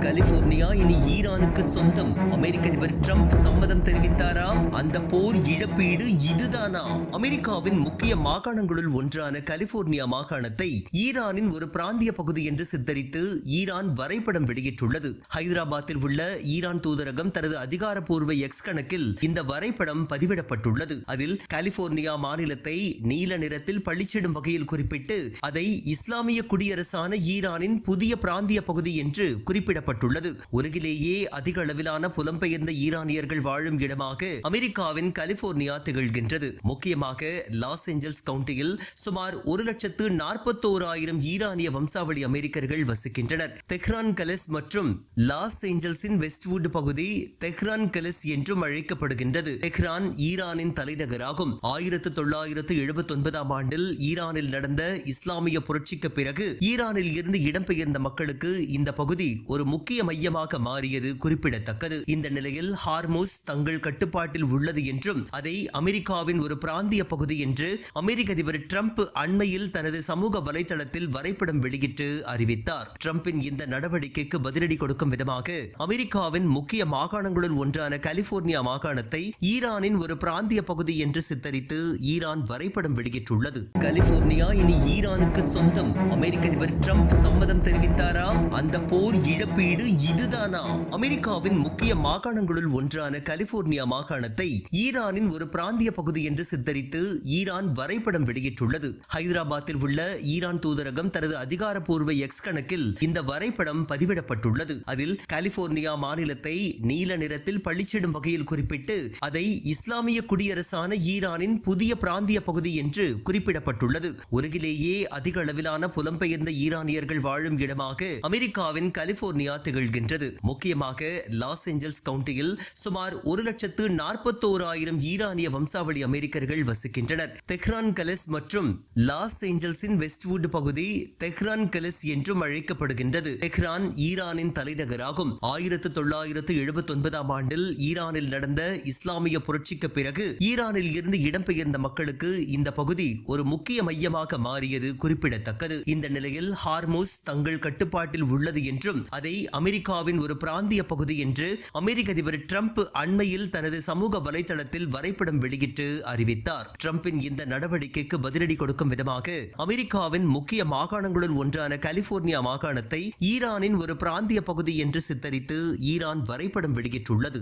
California இனி ஈரானுக்கு சொந்தம். அமெரிக்க அதிபர் ட்ரம்ப் சம்மதம் தெரிவித்தாரா? அந்த போர் இழப்பீடு இதுதானா? அமெரிக்காவின் முக்கிய மாகாணங்களுள் ஒன்றான கலிபோர்னியா மாகாணத்தை ஈரானின் ஒரு பிராந்திய பகுதி என்று சித்தரித்து ஈரான் வரைபடம் வெளியிட்டுள்ளது. ஹைதராபாத்தில் உள்ள ஈரான் தூதரகம் தனது அதிகாரப்பூர்வ எக்ஸ் கணக்கில் இந்த வரைபடம் பதிவிடப்பட்டுள்ளது. அதில் கலிபோர்னியா மாநிலத்தை நீல நிறத்தில் பளிச்சிடும் வகையில் குறிப்பிட்டு அதை இஸ்லாமிய குடியரசான ஈரானின் புதிய பிராந்திய பகுதி என்று குறிப்பிடப்பட்டுள்ளது. உலகிலேயே அதிக அளவிலான புலம்பெயர்ந்த ஈரானியர்கள் வாழும் இடமாக அமெரிக்காவின் கலிபோர்னியா திகழ்கின்றது. முக்கியமாக லாஸ் ஏஞ்சல்ஸ் கவுண்டியில் சுமார் 1,41,000 ஈரானிய வம்சாவளி அமெரிக்கர்கள் வசிக்கின்றனர். தெஹ்ரான் கலஸ் மற்றும் லாஸ் ஏஞ்சல்ஸின் வெஸ்ட்வுட் பகுதி தெஹ்ரான் கலஸ் என்றும் அழைக்கப்படுகின்றது. தெஹ்ரான் ஈரானின் தலைநகராகும். 1979 ஆண்டில் ஈரானில் நடந்த இஸ்லாமிய புரட்சிக்கு பிறகு ஈரானில் இருந்து இடம்பெயர்ந்த மக்களுக்கு இந்த பகுதி ஒரு முக்கிய மையமாக மாறியது குறிப்பிடத்தக்கது. இந்த நிலையில் ஹார்முஸ் தங்கள் கட்டுப்பாட்டில் உள்ளது என்றும் அதை அமெரிக்காவின் ஒரு பிராந்திய பகுதி என்று அமெரிக்க அதிபர் ட்ரம்ப் அண்மையில் தனது சமூக வலைதளத்தில் வரைபடம் வெளியிட்டு அறிவித்தார். ட்ரம்பின் இந்த நடவடிக்கைக்கு பதிலடி கொடுக்கும் விதமாக அமெரிக்காவின் முக்கிய மாகாணங்களுள் ஒன்றான கலிபோர்னியா மாகாணத்தை ஈரானின் ஒரு பிராந்திய பகுதி என்று சித்தரித்து ஈரான் வரைபடம் வெளியிட்டுள்ளது. கலிபோர்னியா இனி ஈரானுக்கு சொந்தம். அமெரிக்க அதிபர் ட்ரம்ப் சம்மதம் தெரிவித்தாரா? அந்த போர் இழப்பீடு இதுதானா? அமெரிக்காவின் முக்கிய மாகாணங்களுள் ஒன்றான கலிபோர்னியா மாகாணத்தை ஈரானின் ஒரு பிராந்திய பகுதி என்று சித்தரித்து ஈரான் வரைபடம் வெளியிட்டுள்ளது. ஹைதராபாத்தில் உள்ள ஈரான் தூதரகம் தனது அதிகாரப்பூர்வ எக்ஸ் கணக்கில் இந்த வரைபடம் பதிவிடப்பட்டுள்ளது. அதில் கலிபோர்னியா மாநிலத்தை நீல நிறத்தில் பளிச்சிடும் வகையில் குறிப்பிட்டு அதை இஸ்லாமிய குடியரசான ஈரானின் புதிய பிராந்திய பகுதி என்று குறிப்பிடப்பட்டுள்ளது. உலகிலேயே அதிக அளவிலான புலம்பெயர்ந்த ஈரானியர்கள் வாழும் இடமாக அமெரிக்காவின் கலிபோர்னியா திகழ்கின்றது. முக்கியமாக லாஸ் ஏஞ்சல்ஸ் கவுண்டியில் சுமார் 1,41,000 ஈரானிய வம்சாவளி அமெரிக்கர்கள் வசிக்கின்றனர். தெஹ்ரான் கலஸ் மற்றும் லாஸ் ஏஞ்சல்ஸின் வெஸ்ட்வுட் பகுதி தெஹ்ரான் கலஸ் என்றும் அழைக்கப்படுகின்றது. தெஹ்ரான் ஈரானின் தலைநகராகும். 1979 ஆண்டில் ஈரானில் நடந்த இஸ்லாமிய புரட்சிக்கு பிறகு ஈரானில் இருந்து இடம்பெயர்ந்த மக்களுக்கு இந்த பகுதி ஒரு முக்கிய மையமாக மாறியது குறிப்பிடத்தக்கது. இந்த நிலையில் ஹார்முஸ் தங்கள் கட்டுப்பாட்டில் உள்ளது என்றும் அதை அமெரிக்காவின் ஒரு பிராந்திய பகுதி என்று அமெரிக்க அதிபர் ட்ரம்ப் அண்மையில் தனது சமூக வலைதளத்தில் வரைபடம் வெளியிட்டு அறிவித்தார். ட்ரம்பின் இந்த நடவடிக்கைக்கு பதிலடி கொடுக்கும் விதமாக அமெரிக்காவின் முக்கிய மாகாணங்களுள் ஒன்றான கலிபோர்னியா மாகாணத்தை ஈரானின் ஒரு பிராந்திய பகுதி என்று சித்தரித்து ஈரான் வரைபடம் வெளியிட்டுள்ளது.